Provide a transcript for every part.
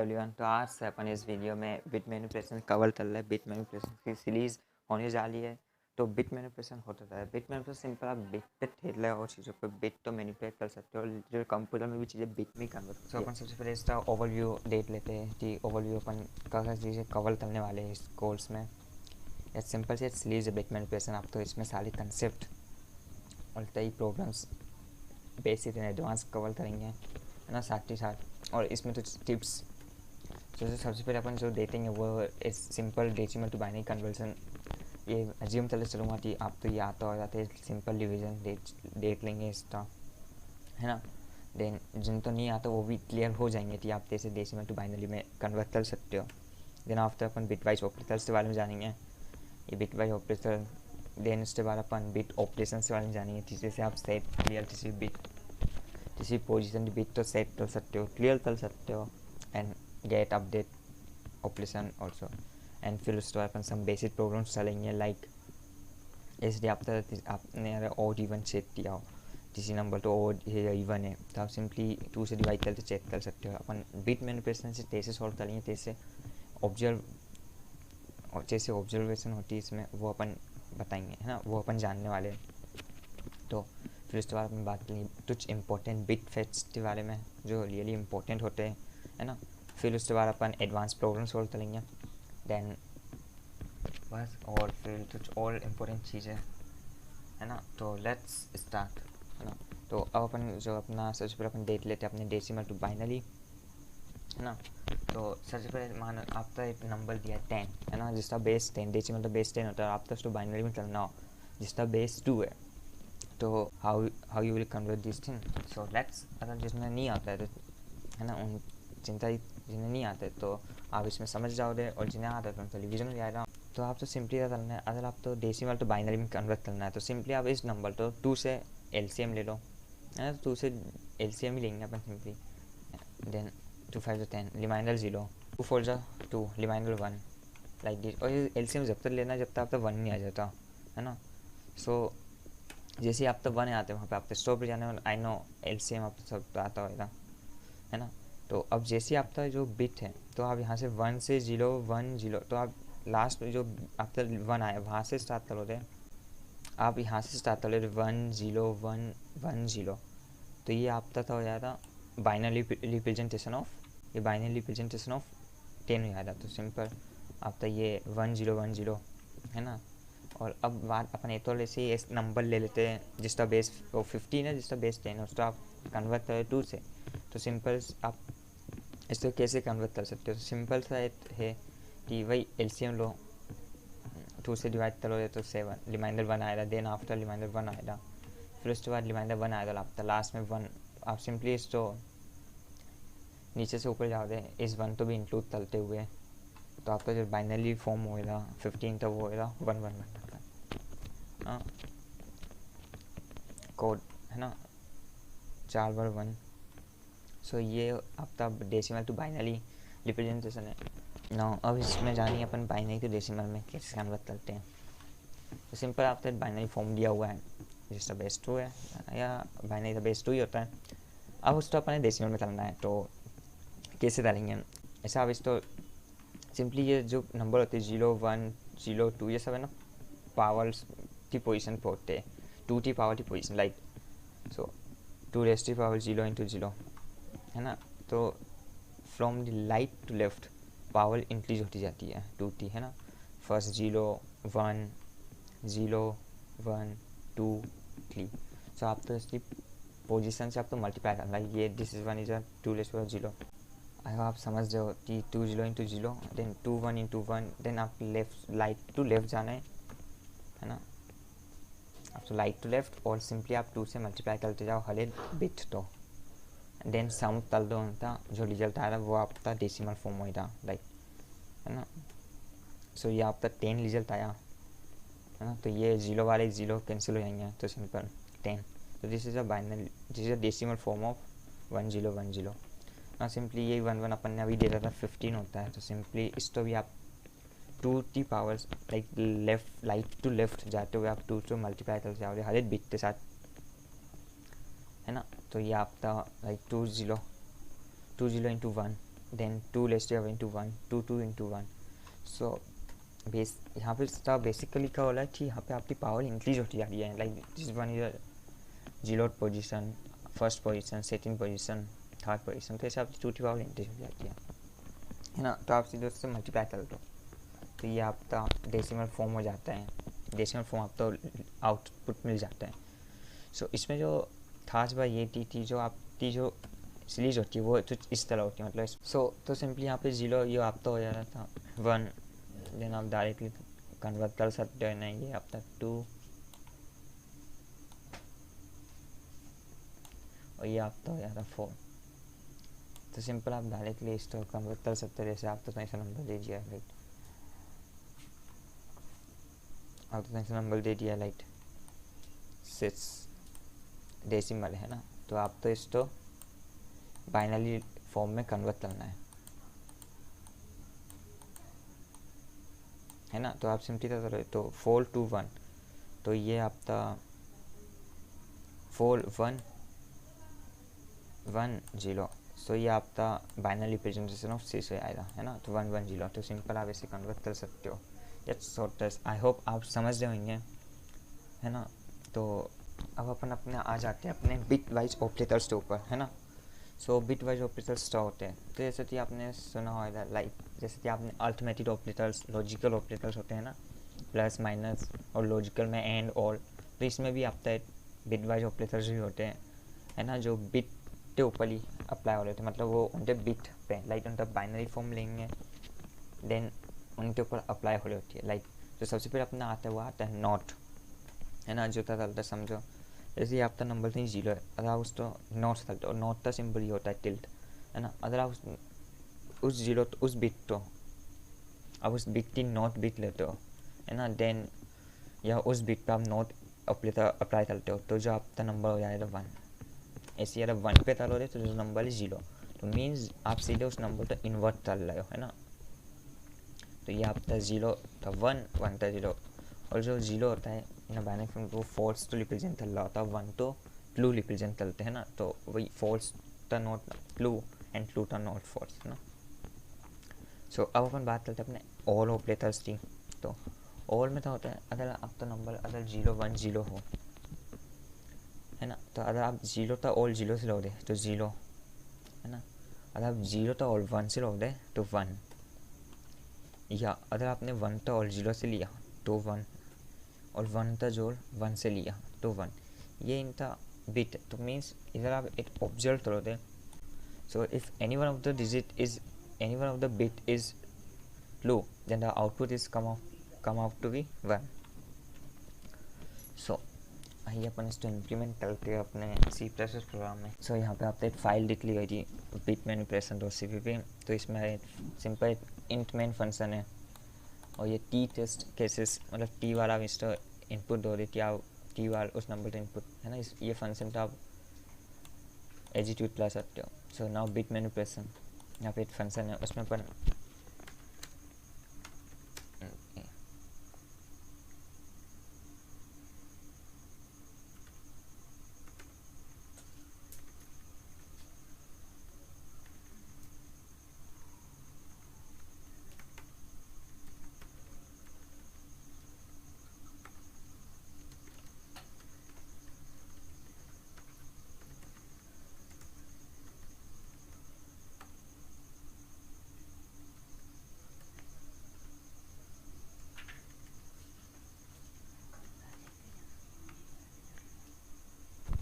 Everyone. तो आज से अपन इस वीडियो में बिट मैनिपुलेशन कवर कर रहे हैं। बिट मैनिपुलेशन की सीरीज़ होने जा रही है। तो बिट मैनिपुलेशन होता है, बिट मैनिपुलेशन सिंपल, आप बिट पे खेल रहे हो चीज़ों पे, बिट तो मैनिपुलेट कर सकते हो, जो कंप्यूटर में भी चीज़ें बिट में कन्वर्ट करती है। तो अपन सबसे पहले इसका ओवरव्यू देख लेते हैं कि ओवरव्यू अपन क्या चीज़ें कवर करने वाले हैं इस कोर्स में। या सिंपल से सीरीज है बिट मैनिपुलेशन। आप तो इसमें सारी कंसेप्ट और कई programs basic and advance cover करेंगे, है ना, साथ ही साथ। और इसमें तो टिप्स जैसे सबसे पहले अपन जो देते हैं वो इस simple decimal to binary conversion. ये अज्यूम चलूँगा कि आप तो ये आता हो जाते हैं, सिंपल डिवीज़न देख लेंगे इसका, है ना। देन जिन तो नहीं आता वो भी क्लियर हो जाएंगे कि आप जैसे डेसिमल टू बाइनरी में कन्वर्ट कर सकते हो। देन आफ्टर अपन बिट वाइज ऑपरेटर्स के बारे में जानेंगे, ये बिट वाइज ऑपरेटर। देन उसके बाद अपन बिट ऑपरेशन के बारे में जानेंगे, जैसे आप सेट क्लियर किसी पोजीशन की बिट तो सेट कर सकते हो, क्लियर कर सकते हो, and gate update operation also. And फिर उसके बाद अपन सम बेसिक प्रोग्राम्स चलेंगे, लाइक इसलिए आपने ऑड इवन चेक किया हो, किसी नंबर तो ऑड है या इवन है, तो आप सिंपली 2 से डिवाइड करके चेक कर सकते हो। अपन बिट मैनिपुलेशन से कैसे सॉल्व करेंगे, जैसे ऑब्जर्वेशन होती है इसमें, वो अपन बताएंगे, है ना, वो अपन जानने वाले हैं। तो फिर उसके बाद अपन बात करेंगे कुछ इंपॉर्टेंट बिट फैक्ट्स के बारे में जो रियली इंपॉर्टेंट होते हैं, है ना। फिर उसके बाद अपन एडवांस प्रोग्राम सॉल्व करेंगे। देन बस, और फिर कुछ और इम्पोर्टेंट चीज़ें, है ना। तो लेट्स स्टार्ट, है ना। तो अब अपन जो अपना सबसे पहले अपन देख लेते हैं अपने डेसिमल टू बाइनरी, है ना। तो सबसे पहले मान आपका एक नंबर दिया 10, है ना, जिसका बेस 10, डेसिमल तो बेस 10 होता है। आपका तो बाइनरी में करना हो जिसका बेस 2 है, तो how you will convert this thing. So let's, अगर जिसमें नहीं आता है तो, है ना, उन जिन्हें नहीं आते तो आप इसमें समझ जाओगे, और जिन्हें आता है तो उनका रिविजन हो जाएगा। तो आप तो सिंपली क्या करना है, अगर आप तो डेसिमल तो बाइनरी में कन्वर्ट करना है तो सिंपली आप इस नंबर तो 2 से एलसीएम ले लो, है ना। 2 से एलसीएम ही लेंगे अपन simply. Then 2 5 10 remainder 0, 2 4 2 remainder 1, like this. और एलसीएम जब तक लेना जब तक आप तो 1 नहीं आ जाता, है ना। सो जैसे आप तो 1 आते हैं वहाँ पे आप तो स्टॉप जाने वाला, आई नो एलसीएम आप तो सब आता होगा, है ना। तो अब जैसे आपका जो बिट है, तो आप यहाँ से 1 से 0 1 0, तो आप लास्ट में जो आपका 1 आया वहाँ से स्टार्ट करोगे, आप यहाँ से स्टार्ट करोगे 1 0 1 1 0। तो ये आपका तो हो जाएगा बाइनरी रिप्रेजेंटेशन ऑफ, ये बाइनरी रिप्रेजेंटेशन ऑफ 10 हो जाएगा। तो सिंपल आपका ये 1 0 1 0, है ना। और अब बात अपन एक तो ऐसे इस नंबर ले लेते हैं जिसका बेस 15 है, जिसका बेस 10 है, उसको आप कन्वर्ट करें 2 से। तो सिंपल आप इसको कैसे कन्वर्ट कर सकते हो, तो सिंपल सा है कि वही एलसीएम लो, 2 से डिवाइड करोगे तो 7, रिमाइंडर 1 आएगा। देन आफ्टर रिमाइंडर 1 आएगा, फिर उसके बाद रिमाइंडर 1 आएगा, आपका लास्ट में 1। आप सिंपली इसको नीचे से ऊपर जाओगे इस 1 तो भी इंक्लूड करते हुए, तो आपका जो बाइनरी फॉर्म होएगा 15 तो वो होएगा 1 1 1, हाँ, कोड, है ना, 4 बार 1। सो ये आपका डेसिमल टू बाइनरी रिप्रेजेंटेशन है ना। अब इसमें जानिए अपन बाइनरी टू डेसिमल में कैसे कन्वर्ट करते हैं। तो सिंपल आपका बाइनरी फॉर्म दिया हुआ है जिसका बेस 2 है, या बाइनरी का बेस 2 ही होता है। अब उसको अपने डेसिमल में करना है, तो कैसे डालेंगे ऐसा। अब इसको सिंपली ये जो नंबर होते हैं 0 1 0 2, ये सब है ना, पावर्स की पोजिशन पे होते हैं, 2 की पावर की position, like so 2 raise to power 0 into 0, है ना। तो from the right to left power increase होती जाती है 2t, है ना। फर्स्ट 0 1 0 1 2 3। सो आप तो इसकी पोजीशन से आप तो मल्टीप्लाई करना है, ये this is 1 is 2 raise to power 0। अगर आप समझ जाओ कि 2 0 इंटू 0, देन 2 1 इंटू 1, देन आप लेफ्ट राइट टू लेफ्ट जाना है ना। आप तो राइट टू लेफ्ट, और सिंपली आप 2 से मल्टीप्लाई करते जाओ हर एक बिट तो, देन सम कर दो उनका, जो रिजल्ट आ रहा है वो आपका डेसिमल फॉर्म होगा, लाइक, है ना। सो ये आपका 10 रिजल्ट आया, है ना। तो ये 0 वाले 0 कैंसिल हो जाएंगे, तो सिंपल 10। तो this is a binary, this is a decimal form of 1 0 1 0। ना सिंपली ये 1 1 अपन ने अभी दे रहा था 15 होता है, तो सिंपली इसको भी आप 2 की powers like left right to left जाते हुए आप 2 से मल्टीप्लाई करते जाओगे हर एक बिट के साथ, है ना। तो ये आपका like 2 0 into 1, then 2 less two into 1, 2 2 into 1. So यहाँ पे बेसिकली क्या हो रहा है कि यहाँ पे आपकी पावर इंक्रीज होती जा रही है. Like this one is zero position, first position, second position, third position. तो ऐसे आपकी टू की पावर इंक्रीज हो जाती है ना. तो आप सीधे उससे मल्टीप्लाई कर दो तो ये आपका डेसिमल फॉर्म हो जाता है. डेसिमल फॉर्म आपको आउटपुट मिल जाता है. सो इसमें जो खास बात ये थी जो आपकी जो सीरीज होती है वो तो इस तरह होती है. मतलब तो सिंपली यहाँ पे जीरो ये आपका हो जाता था 1. देन आप डायरेक्टली कन्वर्ट कर सकते हो ना. ये आपका 2 और ये आपका हो जाता 4. तो सिंपल आप डायरेक्टली इसको कन्वर्ट कर सकते हो. जैसे आप तो ऐसा नंबर दे दिया राइट, आप तो ऐसा नंबर दे दिया लाइक 6 डेसिमल है ना. तो आप तो इसको बाइनरी फॉर्म में कन्वर्ट करना है ना. तो आप सिंपली क्या करो तो 4 2 1. तो ये आपका 4 1 1 0. सो ये आपका बाइनरी रिप्रेजेंटेशन ऑफ 6 आएगा है ना. तो 1 1 0. तो सिंपल आप ऐसे कन्वर्ट कर सकते हो. It's shortest. आई होप आप समझ रहे होंगे है ना. तो अब अपन अपने आ जाते हैं अपने बिट वाइज ऑपरेटर्स के ऊपर है ना. सो बिट वाइज ऑपरेटर्स क्या होते हैं. तो जैसे कि आपने सुना होगा लाइक जैसे कि आपने अर्थमेटिक ऑपरेटर्स, लॉजिकल ऑपरेटर्स होते हैं ना, प्लस माइनस और लॉजिकल में एंड और. तो इसमें भी आपका बिट वाइज ऑपरेटर्स भी होते हैं है ना, जो बिट के ऊपर ही अप्लाई हो रहे थे. मतलब वो उनके बिट पे लाइक उनका बाइनरी फॉर्म लेंगे देन उनके ऊपर अप्लाई हो रही होती है. लाइक जो सबसे पहले अपना आता है वो आता है नॉट है ना. जो था समझो जैसे आपका नंबर नहीं जीरो है, अगर आप उसको नॉट सकते हो. नॉट का सिंबल ही होता है टिल्ट है ना. अगर आप उस जीरो उस बिट तो आप उस बिट की नॉट बिट लेते हो है ना. देन या उस बिट पे आप नॉट अप्लाई करते हो तो जो आपका नंबर हो जाएगा 1. ऐसे अगर 1 पे कर रहे तो जो नंबर है 0. तो मीन्स आप सीधे उस नंबर को इन्वर्ट कर रहे हो है ना. तो ये आपका 0 था 1 1 था 0. और जो 0 होता है इन बाइनरी फॉर्म वो फॉल्स तो रिप्रेजेंट कर रहा होता है, 1 तो ट्रू रिप्रेजेंट करते हैं ना. तो वही फॉल्स था नॉट ट्रू एंड ट्रू था नॉट फॉल्स है ना. सो अब अपन बात करते हैं अपने ऑल ऑपरेटर्स की. तो ऑल में क्या होता है, अगर आपका नंबर अगर 0 1 0 हो है ना. तो अगर आप 0 था ऑल 0 से लो दे तो 0 है ना. अगर आप 0 था ऑल 1 से लो दे तो 1. या अगर आपने 1 था ऑल 0 से लिया तो 1 और 1 था जोड़ 1 से लिया तो 1. ये इनका बिट. तो मीन्स इधर आप एक ऑब्जर्व करोगे. So if any one of the digit is any one of the bit is true then the output is come out to be 1. सो आइए अपन इसको इम्प्लीमेंट करते हैं अपने सी प्लस प्लस प्रोग्राम में. सो यहाँ पे आपने एक फाइल लिख ली गई थी बिट मैनिपुलेशन डॉट cpp. तो इसमें सिंपल इंट मेन फंक्शन है और ये टी टेस्ट केसेस मतलब टी वाला आप इसको इनपुट दो देती आप टी वाला उस नंबर का इनपुट है ना. ये फंक्शन तो आप एग्जीक्यूट कर सकते हो. सो नाउ बिट मैनिपुलेशन यहाँ पे एक फंक्शन है उसमें अपन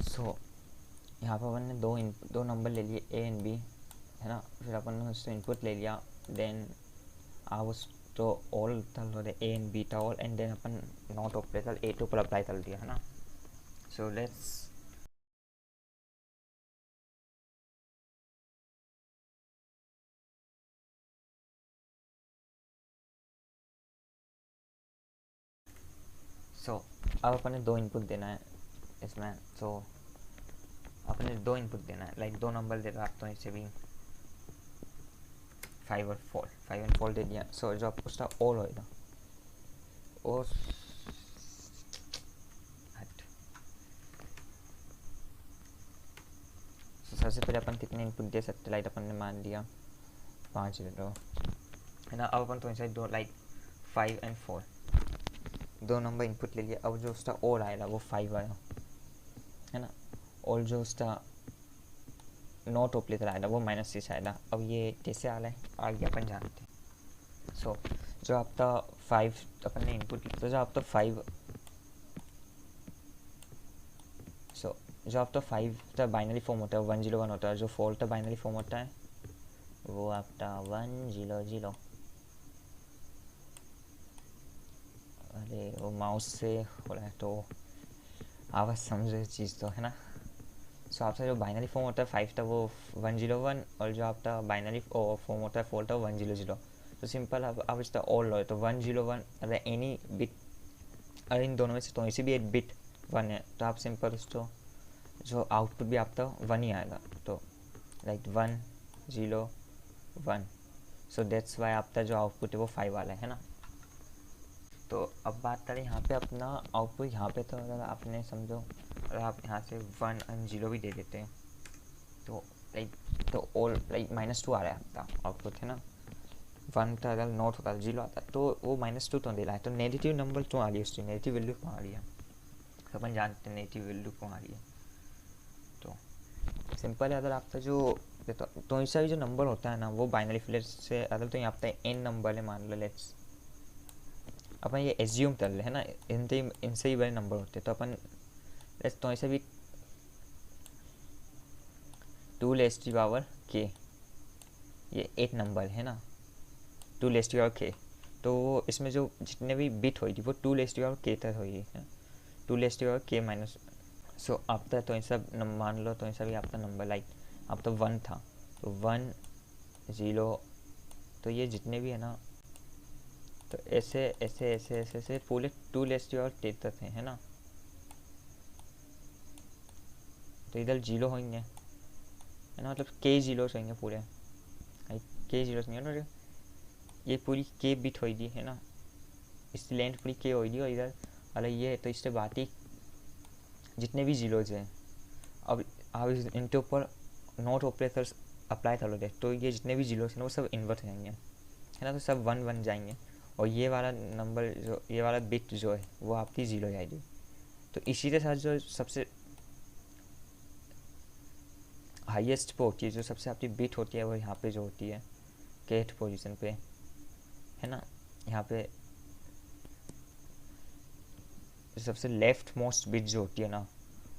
सो यहाँ पर अपन ने दो नंबर ले लिए ए एंड बी है ना. फिर अपन ने उसको इनपुट ले लिया. देन आप उसको ऑल कर दे ए एंड बी था ऑल एंड देन अपन नॉट ऑपरेटर ए टू पर अप्लाई कर दिया है ना. सो लेट्स अब अपन ने दो इनपुट देना है इसमें. सो अपने दो इनपुट देना है लाइक दो नंबर दे रहा तो इसे भी 5 और 4 दे दिया. सो जो आप उसका ऑल होएगा और सबसे पहले अपन कितने इनपुट दे सकते लाइक अपन ने मान लिया 5 0 है ना। अब अपन तो इंसाइड दो लाइक 5 and 4 दो नंबर इनपुट ले लिया। अब जो उसका और आएगा वो 5 आया है ना, और जो उसका नॉट ऑपरेटर आएगा वो -6 आएगा। अब ये कैसे आ रहा है आगे अपन जानते हैं। सो जो आपका 5 अपन ने इनपुट किया, तो जो आपका 5 जो आपका 5 का बाइनरी फॉर्म होता है 101 होता है, जो 4 का बाइनरी फॉर्म होता है वो आपका 100। अरे वो माउस से हो रहा है तो आवाज़ समझे चीज़ तो है ना। सो आपका जो बाइनरी फॉर्म होता है 5 का वो 101, और जो आपका बाइनरी फॉर्म होता है 4 का 100। तो सिंपल आप इसका और लो तो 101, अगर एनी बिट, अगर इन दोनों में से तो इसी भी एक बिट 1 है तो आप सिंपल उसको जो आउटपुट भी आपका 1 ही आएगा। तो लाइक 1 0 1, सो दैट्स वाई आपका जो आउटपुट है वो 5 वाला है ना। तो अब बात करें यहाँ पे अपना आउटपुट। यहाँ पे तो अगर आपने समझो, अगर आप यहाँ से 1 और 0 भी दे देते हैं तो लाइक तो ऑल लाइक -2 आ रहा है आपका आउटपुट है ना। 1 का अगर नॉट होता है 0 आता तो वो -2 तो दे रहा है, तो नेगेटिव नंबर क्यों आ रही है, उसकी नेगेटिव वैल्यू क्यों आ रही है, तो अपन जानते हैं नेगेटिव वैल्यू क्यों आ रही है। तो सिंपल है, अगर आपका जो तो इसका भी जो नंबर होता है ना वो बाइनरी फ्लेट से, अगर तो यहाँ पे n नंबर है मान लो, लेट्स अपन ये एज्यूम कर ले है ना, इनसे ही बड़े नंबर होते हैं, तो अपन लेट्स तो ऐसे भी 2k, ये 8 नंबर है ना, 2k, तो इसमें जो जितने भी बिट होगी वो 2k तक होगी, 2k माइनस। सो आपका तो ऐसा मान लो, तो ऐसा भी आपका नंबर लाइक अब तो 1 था, तो 1 0, तो ये जितने भी है ना, तो ऐसे ऐसे ऐसे ऐसे ऐसे पूरे 2k तक है ना। तो इधर 0 होंगे है ना, मतलब k जीरोस होंगे पूरे, k जीरोस नहीं है ना, ये पूरी k बिट होगी है ना, इसकी लेंथ पूरी k होगी, और इधर अरे ये है तो इससे बात ही जितने भी जीरोज हैं, अब आप इनके ऊपर नॉट ऑपरेटर्स अप्लाई कर लोगे तो ये जितने भी जीरोज हैं वो सब इन्वर्ट हो जाएंगे है ना, तो सब 1 बन जाएंगे, और ये वाला नंबर जो ये वाला बिट जो है वो आपकी 0 जाएगी। तो इसी के साथ जो सबसे हाईएस्ट पे होती है, जो सबसे आपकी बिट होती है वो यहाँ पे जो होती है केथ पोजीशन पे है ना, यहाँ पे सबसे लेफ्ट मोस्ट बिट जो होती है ना,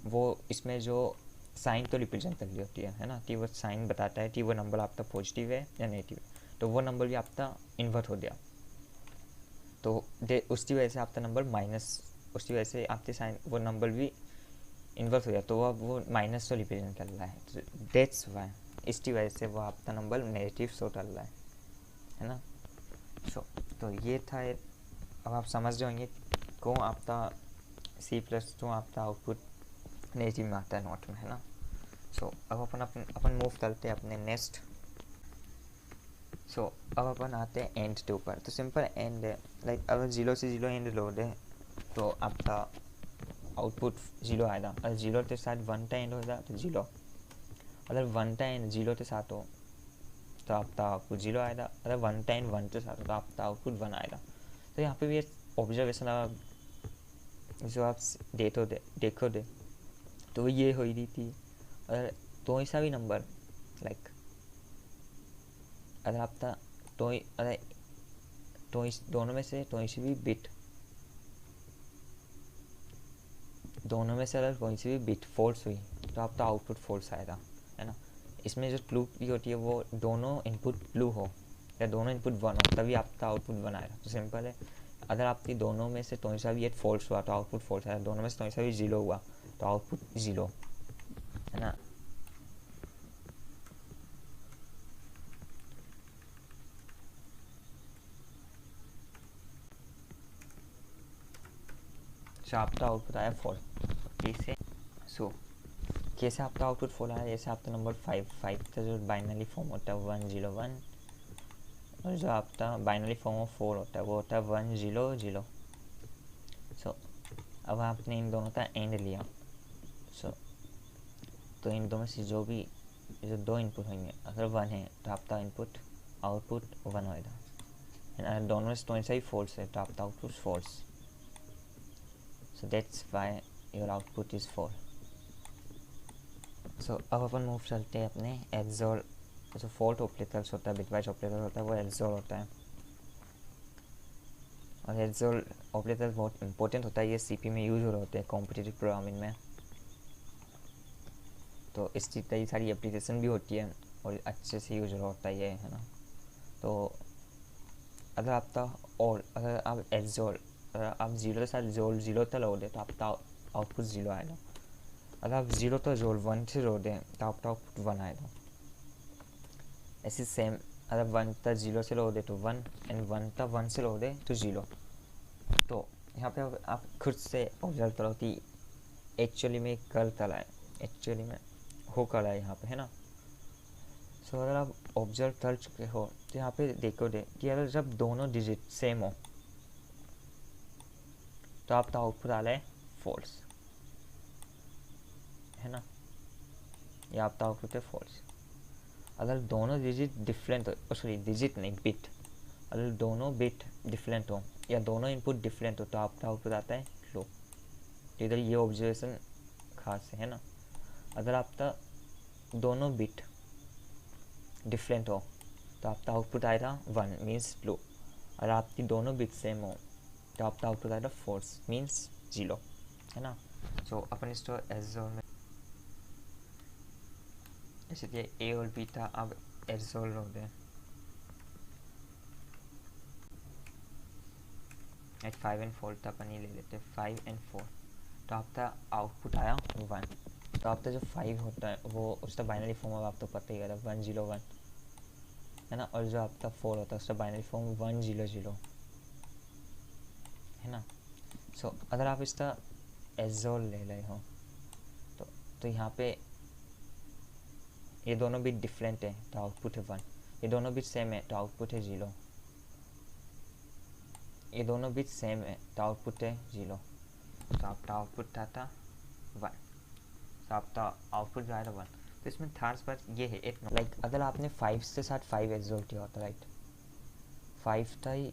वो इसमें जो साइन तो रिप्रेजेंट कर रही होती है ना, कि वो साइन बताता है कि वो नंबर आपका पॉजिटिव है या नेगेटिव है, तो वो नंबर भी आपका इन्वर्ट हो गया, तो उसकी वजह से आपका नंबर माइनस, उसकी वजह से आपके साइन वो नंबर भी इन्वर्स हो गया, तो अब वो माइनस तो रिप्रेजेंट कर रहा है, तो दैट्स वाई इसकी वजह से वो आपका नंबर नेगेटिव शो कर रहा है ना। सो तो ये था, अब आप समझ जाएंगे क्यों आपका C+ क्यों आपका आउटपुट नेगेटिव में आता है नोट में है ना। सो अब अपन मूव करते हैं अपने नेक्स्ट। सो अब अपन आते हैं एंड के ऊपर। तो सिंपल एंड है, लाइक अगर 0 से 0 एंड लोड है तो आपका आउटपुट 0 आएगा, अगर 0 के साथ 1 का एंड होगा तो 0, अगर 1 का एंड 0 के साथ हो तो आपका आउटपुट 0 आएगा, अगर 1 का एंड 1 के साथ हो तो आपका आउटपुट 1 आएगा। तो यहाँ पे भी एक ऑब्जर्वेशन जो आप देखोगे तो ये हो रही थी, अगर तो ऐसा भी नंबर लाइक अगर आपका अगर तो इस दोनों में से तो इसी भी बिट, दोनों में से अगर कोई सी भी बिट फॉल्स हुई तो आपका आउटपुट फॉल्स आएगा है ना। इसमें जो ट्रू की होती है वो दोनों इनपुट ब्लू हो या दोनों इनपुट 1 हो तभी आपका आउटपुट 1 आएगा। तो सिंपल है, अगर आपकी दोनों में से तो सा भी एक फॉल्स हुआ तो आउटपुट फॉल्स आएगा, दोनों में से तो सा भी 0 हुआ तो आउटपुट 0 है ना। सो आपका आउटपुट आया 4, कैसे कैसे आपका आउटपुट 4 आया, जैसे आपका नंबर 5 का जो बाइनरी फॉर्म होता है 101, और जो आपका बाइनरी फॉर्म ऑफ 4 होता है वो होता है 100। सो अब आपने इन दोनों का एंड लिया, सो तो इन दोनों से जो दो इनपुट होंगे अगर 1 है तो आपका इनपुट आउटपुट 1 होएगा, अगर दोनों में 25 फॉल्स है तो आपका output false, so that's why your output is 4। So अब अपन मूव चलते हैं अपने एक्सोर, जो फॉल्ट ऑपरेटर्स होता है, बिटवाइज ऑपरेटर होता है, वो एक्सोर होता है। और एक्सोर ऑपरेटर बहुत इंपॉर्टेंट होता है, ये सीपी में यूज हो रहे होते हैं कॉम्पिटिटिव प्रोग्रामिंग में, तो इसकी कई सारी एप्लीकेशन भी होती है और अच्छे से यूज हो रहा होता है ये, है ना। तो अगर आपका, और अगर आप एक्सोर, अगर आप जीरो के साथ जोल जीरो तक लोड है तो आपका आउटपुट जीरो आएगा, अगर आप जीरो तो जोल 1 से जोड़ दें तो आपका आउटपुट 1 आएगा। ऐसे सेम अगर 1 तक जीरो से लोड है तो 1, एंड 1 तक 1 से लोड है तो जीरो। तो यहाँ पे आप खुद से ऑब्जर्व करो कि एक्चुअली में कर तला है, एक्चुअली में हो कर रहा है यहाँ पे, है ना। सो अगर आप ऑब्जर्व कर चुके हो तो यहाँ पे देखो दे कि अगर जब दोनों डिजिट सेम हो तो आपका आउटपुट आ रहा है फॉल्स, है ना, ये आपका आउटपुट है फॉल्स। अगर दोनों डिजिट डिफरेंट हो, सॉरी डिजिट नहीं बिट, अगर दोनों बिट डिफरेंट हो या दोनों इनपुट डिफरेंट हो तो आपका आउटपुट आता है लो। तो इधर ये ऑब्जर्वेशन खास है ना। अगर आपका दोनों बिट डिफरेंट हो तो आपका आउटपुट आएगा 1 मीन्स लो, और आपकी दोनों बिट सेम हो तो आपका आउटपुट आएगा फॉल्स मीन्स जीरो, है ना। सो अपन इसको एक्सोर में जैसे कि ए और बी था, अब एक्सोर हो गए एट 5 एंड 4 था, अपन ये ले लेते 5 एंड 4, तो आपका आउटपुट आया 1। तो आपका जो 5 होता है वो उसका बाइनरी फॉर्म अब आप तो पता ही है 1 0 1, है ना, और जो आपका 4 होता है उसका बाइनरी फॉर्म 1 0 0, है ना। सो अगर आप इसका एक्सोर ले रहे हो तो यहाँ पे ये दोनों बिट डिफरेंट है तो आउटपुट है 1, ये दोनों बिट सेम है तो आउटपुट है 0, ये दोनों बिट सेम है तो आउटपुट है 0, तो आपका आउटपुट आता 1, तो आपका आउटपुट जो आएगा 1। तो इसमें खास बात ये है एक लाइक अगर आपने 5 के साथ 5 एक्सोर किया होता, राइट, 5 का ही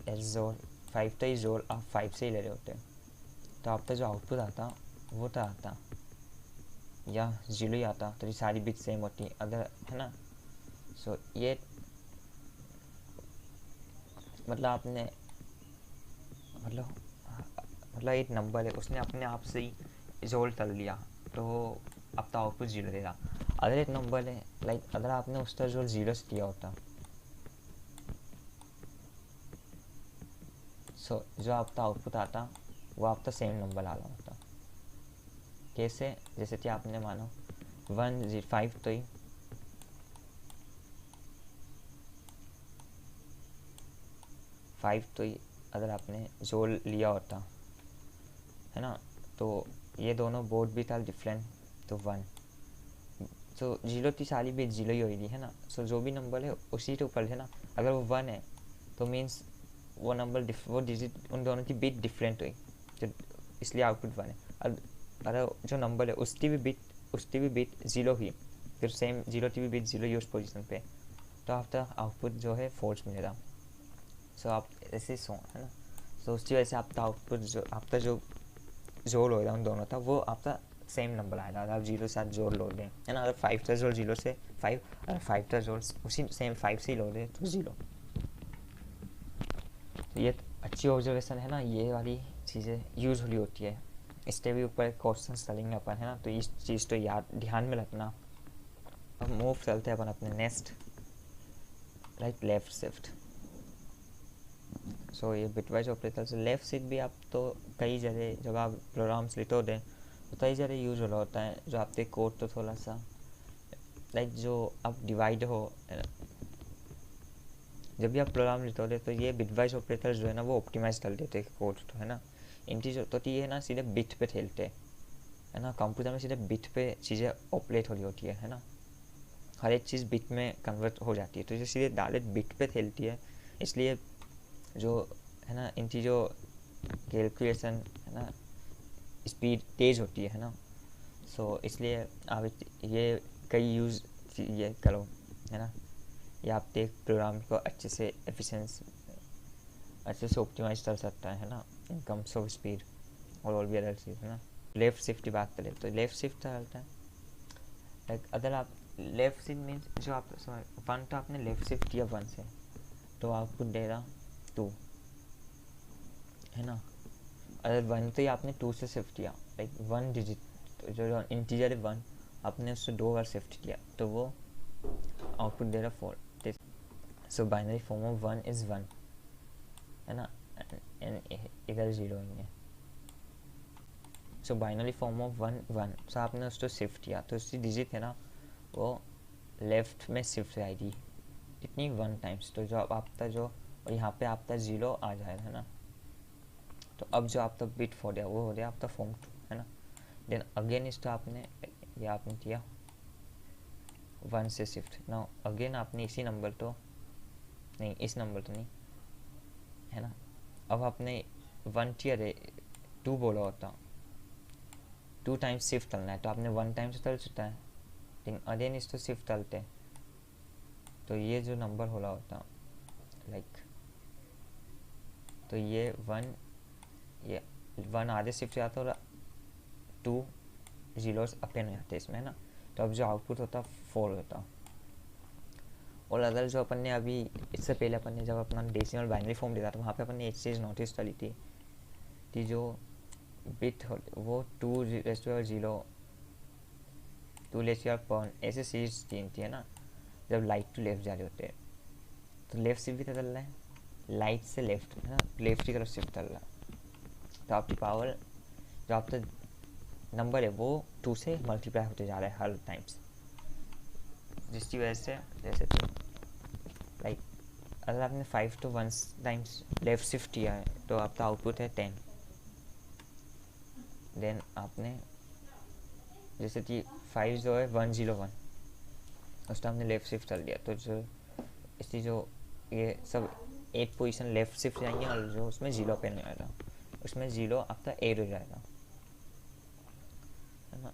एक्सोर, 5 का ही जोर आप 5 से ही ले रहे होते हैं, तो आपका जो आउटपुट आता वो तो आता या 0 ही आता, तो ये सारी बिट सेम होती अगर, है ना। सो ये मतलब आपने मतलब एक नंबर है उसने अपने आप से ही जोड़ कर लिया तो आपका आउटपुट 0 देगा। अगर एक नंबर है लाइक अगर आपने उसका जोड़ 0 से किया होता, सो जो आपका आउटपुट आता वो आपका सेम नंबर आ रहा होता। कैसे, जैसे कि आपने मानो 105 तो ही 5 तो ही अगर आपने जोड़ लिया होता, है ना, तो ये दोनों बोर्ड भी था डिफरेंट तो 1, तो 0 की सारी भी 0 ही होगी, है ना। सो जो भी नंबर है उसी के ऊपर, है ना, अगर वो 1 है तो मीन्स वो नंबर वो डिजिट उन दोनों की बिट डिफरेंट हुई तो इसलिए आउटपुट 1 है। अगर जो नंबर है उसकी भी बिट 0 हुई फिर सेम 0 की भी बिट 0 ही उस पोजीशन पे, तो आपका आउटपुट जो है फॉल्स मिलेगा। सो आप ऐसे सो, है ना। सो उसकी वजह से आपका आउटपुट जो आपका जो जोड़ हो रहा उन दोनों था वो आपका सेम नंबर आएगा। अगर आप 0 के साथ जोड़ लोगे, है ना, अगर 5 का जोड़ 0 से 5, अगर 5 का जोड़ उसी सेम 5 से ही लोगे तो 0। तो ये अच्छी ऑब्जर्वेशन है ना, ये वाली चीज़ें यूजली होती है। इसके भी ऊपर क्वेश्चन करेंगे अपन, है ना, तो इस चीज़ तो याद ध्यान में रखना। अब मूव चलते हैं अपन अपने नेक्स्ट, लाइक लेफ्ट शिफ्ट। सो ये बिटवाइज ऑपरेटर से लेफ्ट शिफ्ट भी आप तो कई जगह जब आप प्रोग्राम्स लिखते होते हैं तो कई जगह यूज हो रहा होता है, जो आपके कोड तो थोड़ा सा लाइक जो आप डिवाइड हो, जब भी आप प्रोग्राम लिखते होते तो ये बिटवाइज ऑपरेटर जो है ना वो ऑप्टिमाइज कर देते हैं कोड तो, है ना। इनकी जो तो ये है ना सीधे बिट पे खेलते हैं, है ना, कंप्यूटर में सीधे बिट पे चीज़ें ऑपरेट हो रही होती है ना, हर एक चीज़ बिट में कन्वर्ट हो जाती है, तो ये सीधे डायरेक्ट बिट पे खेलती है। इसलिए जो है ना इनकी जो कैलकुलेशन है ना स्पीड तेज़ होती है ना। सो इसलिए आप ये कई यूज़ ये करो, है ना, या आपके एक प्रोग्राम को अच्छे से ऑप्टिमाइज कर सकता है ना, इन टर्म्स ऑफ स्पीड और ऑल भी अदर चीज़ है ना। लेफ़्ट शिफ्ट की बात करें तो लेफ़्ट शिफ्ट क्या करता है, लाइक अगर आप लेफ़्ट शिफ्ट मीन्स जो आप वन तो आपने लेफ़्ट शिफ्ट किया वन से तो आउटपुट दे रहा 2 है ना। अगर वन तो ही आपने 2 से शिफ्ट किया, लाइक 1 डिजिट जो इंटीजर है 1 आपने उससे 2 बार शिफ्ट किया तो वो आउटपुट दे रहा 4। सो बाइनरी फॉर्म ऑफ 1 इज़ 1 है ना, इधर 0 ही है। सो बाइनरी फॉर्म ऑफ 1 1, सो आपने उसको शिफ्ट किया तो उसकी डिजिट है ना वो लेफ्ट में शिफ्ट आएगी कितनी 1 टाइम्स, तो जो आपका जो और यहाँ पे आपका 0 आ जाएगा है ना। तो अब जो आपका बिट हो गया वो हो गया आपका फॉर्म 2 है ना। देन अगेन इसको आपने ये आपने किया 1 से शिफ्ट ना, अगेन आपने इसी नंबर तो नहीं, इस नंबर तो नहीं है ना। अब आपने 1 किया 2 बोला होता 2 टाइम्स शिफ्ट करना है तो आपने 1 टाइम्स चल चुका है, लेकिन अगेन इसको शिफ्ट करते तो ये जो नंबर हो रहा होता लाइक, तो ये 1 आधे शिफ्ट जाता और 2 जीरोस अपेन हो जाते इसमें है ना। तो अब जो आउटपुट होता 4 होता। और अदर जो अपन ने अभी इससे पहले अपन ने जब अपना डेसिमल बाइनरी फॉर्म लिया था वहाँ पे अपन ने एक चीज़ नोटिस करी थी कि जो बिट वो 2 रेज़ टू 0 2 रेज़ टू पॉन ऐसे सीरीज तीन थी है ना। जब लाइट टू लेफ्ट जा रहे होते तो लेफ्ट शिफ्ट भी तो चल रहा है, लाइट से लेफ्ट है ना, लेफ्ट की तरफ शिफ्ट चल रहा है। तो आपकी पावर जो आपका नंबर है वो 2 से मल्टीप्लाई होते जा रहा है हर टाइम्स, जिसकी वजह से जैसे तो लाइक अगर आपने 5 तो 1 टाइम्स लेफ्ट शिफ्ट किया है तो आपका आउटपुट है 10। देन आपने जैसे कि 5 जो है 101 उसका हमने लेफ़्ट शिफ्ट कर दिया तो जो इसकी जो ये सब 8 पोजीशन लेफ़्ट शिफ्ट जाएंगे और जो उसमें 0 पे नहीं आएगा उसमें 0 आपका 8 हो जाएगा है ना।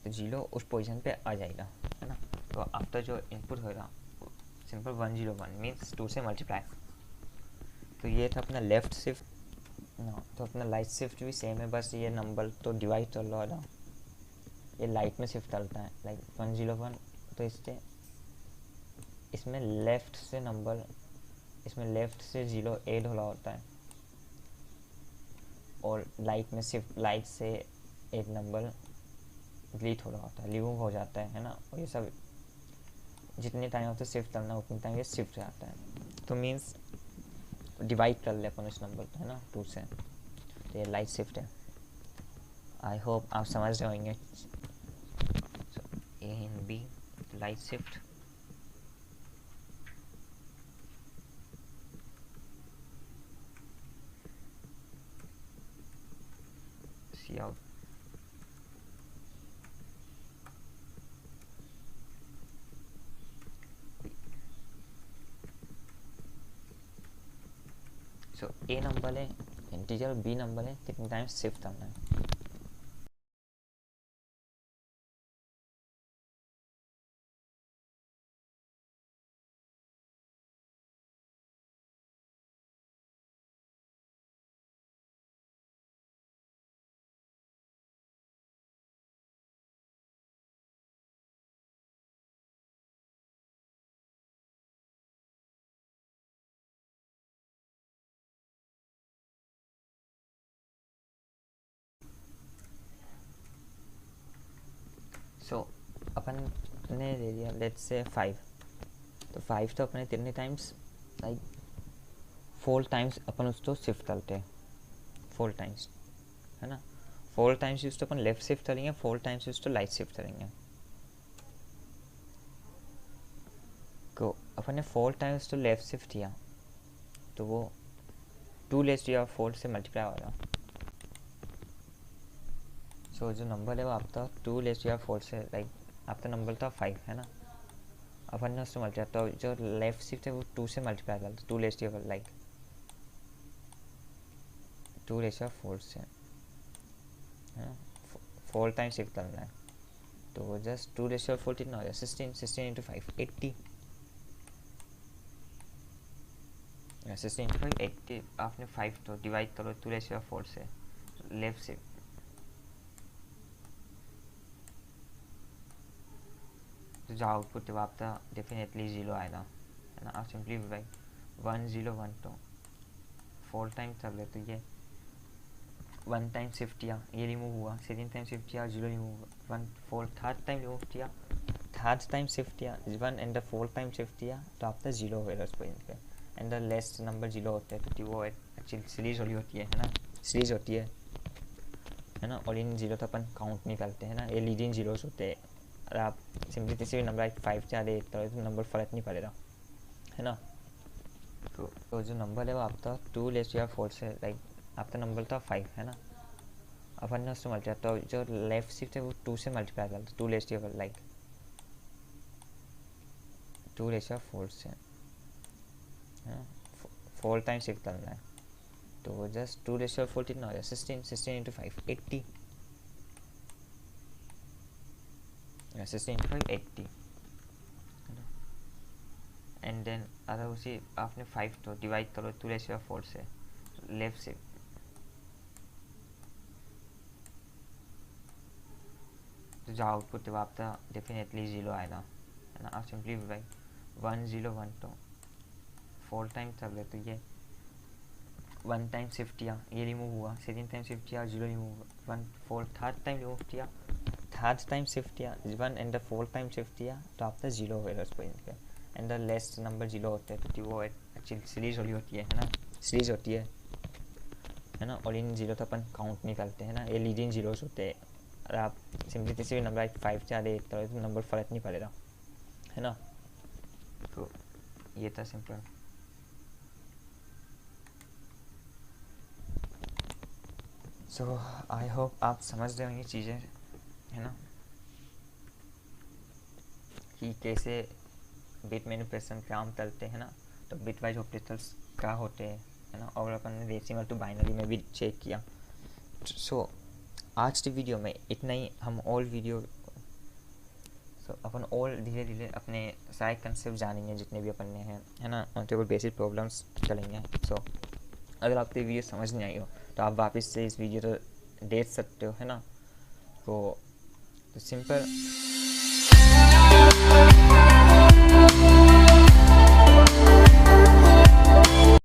तो 0 उस पोजीशन पे आ जाएगा है ना। तो आपका जो इनपुट होगा सिंपल 101 मीन्स 2 से मल्टीप्लाई। तो ये था अपना लेफ़्ट शिफ्ट ना। तो अपना लाइट शिफ्ट भी सेम है, बस ये नंबर तो डिवाइड कर लो ना, ये लाइट में शिफ्ट करता है लाइक 101 तो इसमें लेफ़्ट से नंबर इसमें लेफ़्ट से 0 ऐड हो रहा होता है और लाइट में शिफ्ट लाइट से एक नंबर डिलीट हो रहा होता है, रिमूव हो जाता है ना। और ये सब जितने टाइम होता है शिफ्ट करना उतने टाइम ये शिफ्ट जाता है। तो मीन्स डिवाइड कर ले अपन इस नंबर को है ना 2 से, तो ये लाइट शिफ्ट है। आई होप आप समझ रहे होंगे। So A and B light shift. See out so A number है इंटीजर, बी नंबर है कितने टाइम्स शिफ्ट करना है। सो अपन ने ले लिया लेट्स से 5, तो 5 तो अपने कितने टाइम्स लाइक 4 टाइम्स अपन उसको शिफ्ट करते हैं 4 टाइम्स है ना। 4 टाइम्स यूज तो अपन लेफ्ट शिफ्ट करेंगे, 4 टाइम्स यूज तो राइट शिफ्ट करेंगे। तो अपन ने 4 टाइम्स तो लेफ्ट शिफ्ट किया तो वो 2 लेस या 4 से मल्टीप्लाई होगा। सो जो नंबर है वो आपका 2 लेस या 4 से लाइक आपका नंबर था 5 है ना। अपन ने उससे मल्टीप्लाई तो जो लेफ्ट शिफ्ट है वो 2 से मल्टीप्लाई करता है 2 लेस या लाइक 2 लेस या 4 से है ना। 4 टाइम्स शिफ्ट करना है तो जस्ट 2 रेशियो 4 कितना हो गया 16 16 इंटू 5 80 16 इंटू 5 80, आपने 5 तो डिवाइड करो 2 रेशियो ऑफ 4 से, लेफ्ट से तो जो आउटपुट है वो आपका डेफिनेटली 0 आएगा, है ना। आप सिंपली बाई 1 0 1 तो 4 टाइम कर ले तो ये 1 टाइम शिफ्ट किया, ये रिमूव हुआ, सेकेंड टाइम शिफ्ट किया 0 रिमूव हुआ, 1 4 थर्ड टाइम रिमूव किया, थर्ड टाइम शिफ्ट किया 1 एंड द 4 टाइम शिफ्ट किया तो आपका 0 होगा उस पॉइंट पे, एंड द लेस्ट नंबर 0 होते हैं तो वो एक्चुअली सीरीज वाली होती है ना, सीरीज होती है ना। और इन 0 तो अपन काउंट नहीं करते हैं ना, ये लीडिंग जीरोस होते हैं। और आप सिंपली किसी भी नंबर 5 से आधे 1 करोगे तो नंबर फ़र्क नहीं पड़ेगा, है ना। तो जो नंबर है वो आपका 2 रेशियो ऑफ 4 से, लाइक आपका नंबर था 5, है ना। अपन ने उससे मल्टीप्लाई, तो जो लेफ्ट शिफ्ट है वो 2 से मल्टीप्लाई करता है, 2 ratio of, like 2 ratio of 4 से, है ना। 4 टाइम शिफ्ट करना है तो जस्ट 2 रेशियो ऑफ 4 कितना हो जाए 16, 16 इंटू 5 80, 16 इंटू 5 80, एंड देन अगर उसी आपने 5 तो डिवाइड करो 2 रेशियो ऑफ 4 से, लेफ्ट से तो जो आउटपुट है वो आपका डेफिनेटली 0 आएगा, है ना। आप सिंपली बाई 1 0 1 तो 4 टाइम कर ले तो ये 1 टाइम शिफ्ट किया, ये रिमूव हुआ, सेकेंड टाइम शिफ्ट किया 0 रिमूव हुआ, 1 4 थर्ड टाइम रिमूव किया, थर्ड टाइम शिफ्ट किया 1 एंड द 4 टाइम शिफ्ट किया तो आपका 0 होगा उस पॉइंट पे, एंड द लेस्ट नंबर 0 होते हैं तो वो एक्चुअली सीरीज वाली होती है ना, सीरीज होती है ना। और इन 0 तो अपन काउंट नहीं करते हैं ना, ये लीडिंग जीरोस होते हैं। और आप सिंपली किसी भी नंबर 5 से आधे 1 करोगे तो नंबर फ़र्क नहीं पड़ेगा, है ना। तो ये था सिंपल। सो आई होप आप समझ रहे होंगे चीज़ें, है ना, कि कैसे बिट मैनिपुलेशन काम करते हैं ना। तो बिट वाइज ऑपरेटर्स क्या होते हैं, है ना। और अपन ने डेसिमल टू बाइनरी में भी चेक किया। सो आज की वीडियो में इतना ही। हम ऑल वीडियो अपन और धीरे धीरे अपने सारे कंसेप्ट जानेंगे जितने भी अपन ने हैं, है ना। उनके ऊपर बेसिक प्रॉब्लम्स चलेंगे। सो अगर आपको वीडियो समझ नहीं आई हो तो आप वापस से इस वीडियो को देख सकते हो, है ना। तो सिंपल